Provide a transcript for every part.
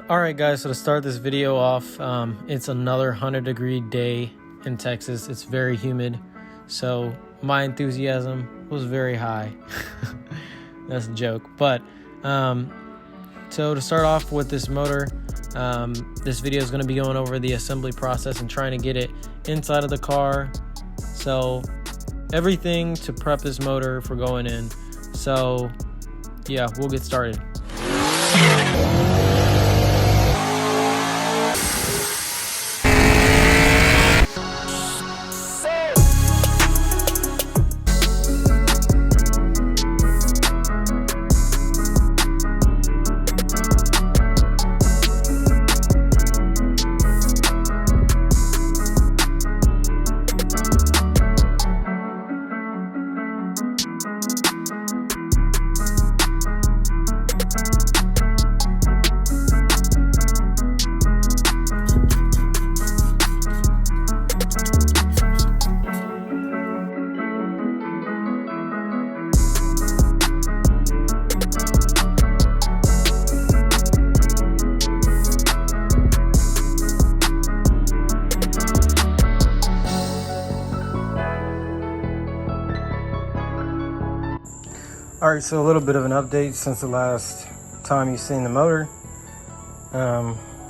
Alright guys, so to start this video off, it's another 100-degree day in Texas. It's very humid, so my enthusiasm was very high. That's a joke. But so to start off with this motor, this video is going to be going over the assembly process and trying to get it inside of the car. So everything to prep this motor for going in. So yeah, we'll get started. Alright, so a little bit of an update since the last time you've seen the motor.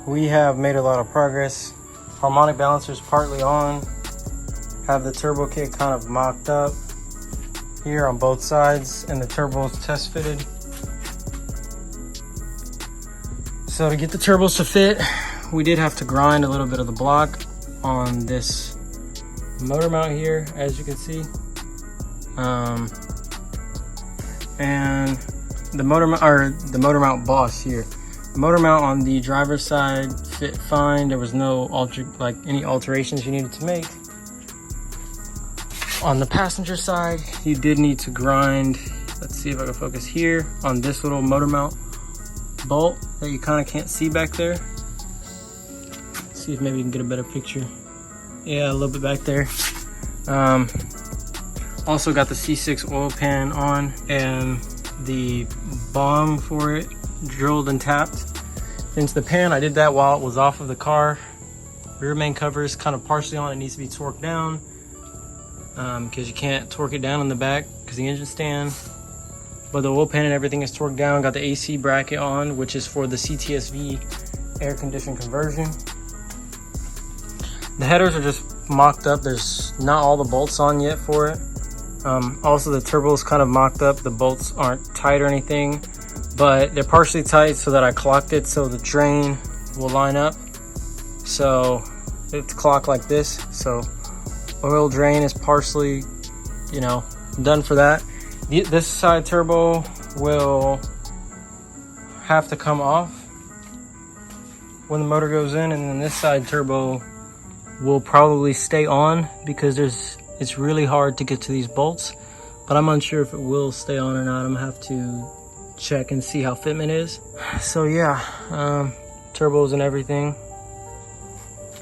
We have made a lot of progress. Harmonic balancer's partly on. Have the turbo kit kind of mocked up here on both sides, and the turbo's test fitted. So to get the turbos to fit, we did have to grind a little bit of the block on this motor mount here, as you can see. And the motor mount boss here. The motor mount on the driver's side fit fine. There was no any alterations you needed to make. On the passenger side, you did need to grind. Let's see if I can focus here on this little motor mount bolt that you kind of can't see back there. Let's see if maybe you can get a better picture. Yeah, a little bit back there. Also got the C6 oil pan on and the bomb for it drilled and tapped into the pan. I did that while it was off of the car. Rear main cover is kind of partially on. It needs to be torqued down because you can't torque it down in the back because the engine stand. But the oil pan and everything is torqued down. Got the AC bracket on, which is for the CTSV air condition conversion. The headers are just mocked up. There's not all the bolts on yet for it. Also the turbo is kind of mocked up. The bolts aren't tight or anything, but they're partially tight so that I clocked it so the drain will line up. So it's clocked like this. So oil drain is partially, done for that. This side turbo will have to come off when the motor goes in, and then this side turbo will probably stay on because it's really hard to get to these bolts, but I'm unsure if it will stay on or not. I'm gonna have to check and see how fitment is. So yeah, turbos and everything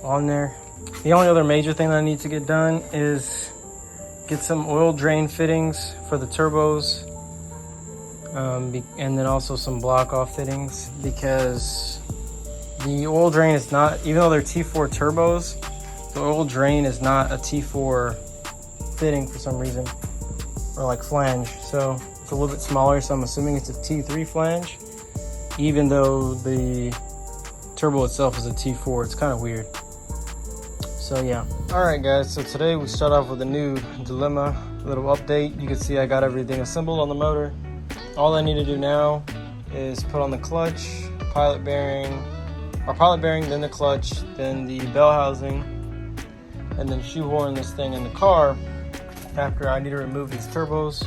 on there. The only other major thing that I need to get done is get some oil drain fittings for the turbos, and then also some block off fittings, because the oil drain is not, even though they're T4 turbos, the oil drain is not a T4 fitting for some reason, or like flange. So it's a little bit smaller, so I'm assuming it's a T3 flange, even though the turbo itself is a T4. It's kind of weird. So yeah. Alright guys, so today we start off with a new dilemma, a little update. You can see I got everything assembled on the motor. All I need to do now is put on the clutch, pilot bearing, then the clutch, then the bell housing, and then shoehorn this thing in the car. After I need to remove these turbos.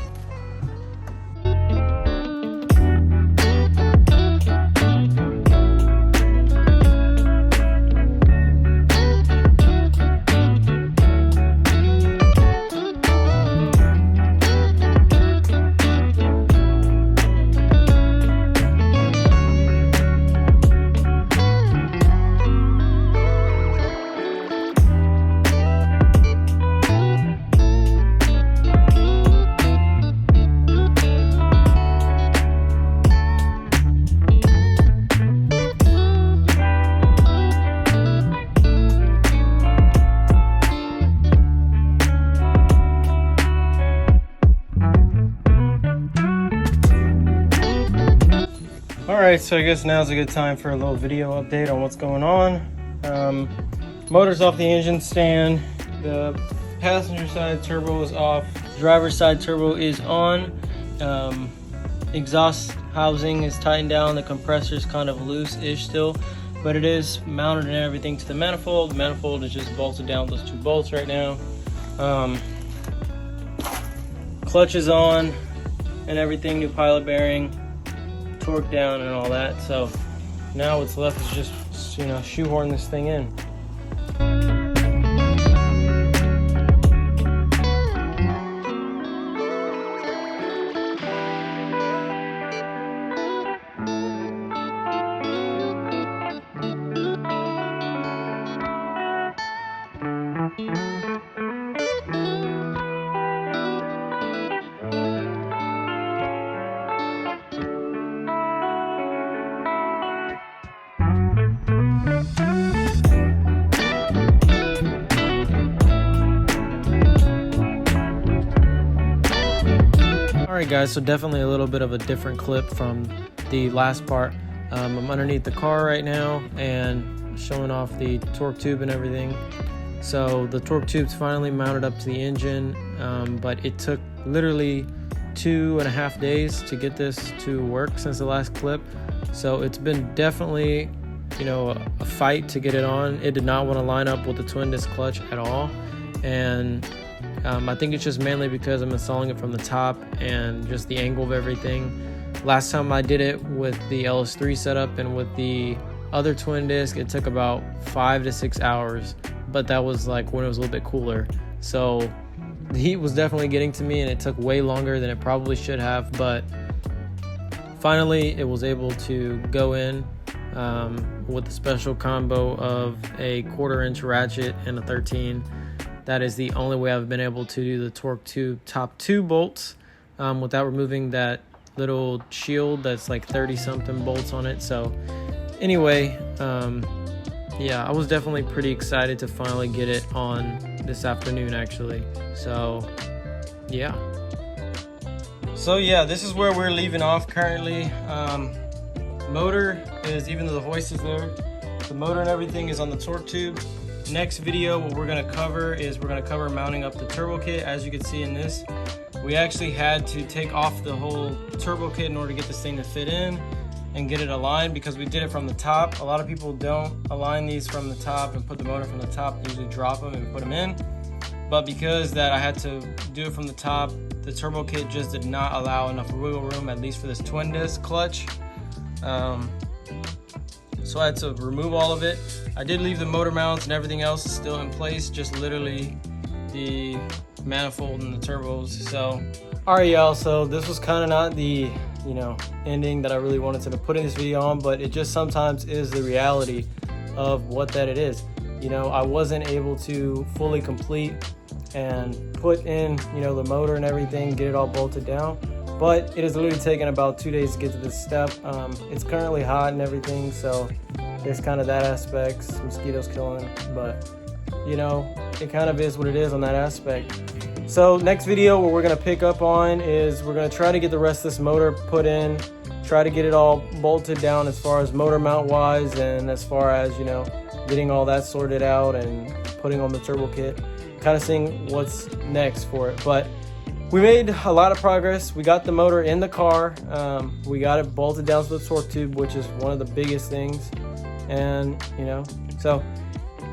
Alright, so I guess now's a good time for a little video update on what's going on. Motor's off the engine stand, the passenger side turbo is off, driver's side turbo is on, exhaust housing is tightened down, the compressor is kind of loose-ish still, but it is mounted and everything to the manifold. The manifold is just bolted down with those 2 bolts right now. Clutch is on and everything, new pilot bearing, torque down and all that. So now what's left is just, you know, shoehorn this thing in. Alright guys, so definitely a little bit of a different clip from the last part. I'm underneath the car right now and showing off the torque tube and everything. So the torque tube's finally mounted up to the engine, but it took literally 2.5 days to get this to work since the last clip. So it's been definitely, you know, a fight to get it on. It did not want to line up with the twin disc clutch at all, and I think it's just mainly because I'm installing it from the top and just the angle of everything. Last time I did it with the LS3 setup and with the other twin disc, it took about 5 to 6 hours, but that was like when it was a little bit cooler. So the heat was definitely getting to me and it took way longer than it probably should have, but finally it was able to go in with a special combo of a 1/4 inch ratchet and a 13. That is the only way I've been able to do the torque tube top 2 bolts without removing that little shield that's like 30 something bolts on it. So anyway, yeah, I was definitely pretty excited to finally get it on this afternoon actually. So yeah, this is where we're leaving off currently. Motor is, even though the hoist is there, the motor and everything is on the torque tube. Next video, what we're going to cover is we're going to cover mounting up the turbo kit. As you can see in this, we actually had to take off the whole turbo kit in order to get this thing to fit in and get it aligned, because we did it from the top. A lot of people don't align these from the top and put the motor from the top. They usually drop them and put them in, but because that I had to do it from the top, the turbo kit just did not allow enough wiggle room, at least for this twin disc clutch. So I had to remove all of it. I did leave the motor mounts and everything else is still in place, just literally the manifold and the turbos. So alright y'all, so this was kind of not the, you know, ending that I really wanted to put in this video on, but it just sometimes is the reality of what that it is. You know, I wasn't able to fully complete and put in, you know, the motor and everything, get it all bolted down, but it has literally taken about 2 days to get to this step. It's currently hot and everything, so there's kind of that aspect, mosquitoes killing, but you know, it kind of is what it is on that aspect. So next video, what we're gonna pick up on is we're gonna try to get the rest of this motor put in, try to get it all bolted down as far as motor mount wise, and as far as, you know, getting all that sorted out and putting on the turbo kit, kind of seeing what's next for it. But we made a lot of progress. We got the motor in the car. We got it bolted down to the torque tube, which is one of the biggest things. And, you know, so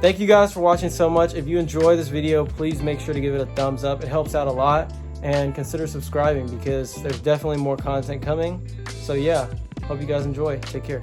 thank you guys for watching so much. If you enjoy this video, please make sure to give it a thumbs up. It helps out a lot. And consider subscribing because there's definitely more content coming. So yeah, hope you guys enjoy. Take care.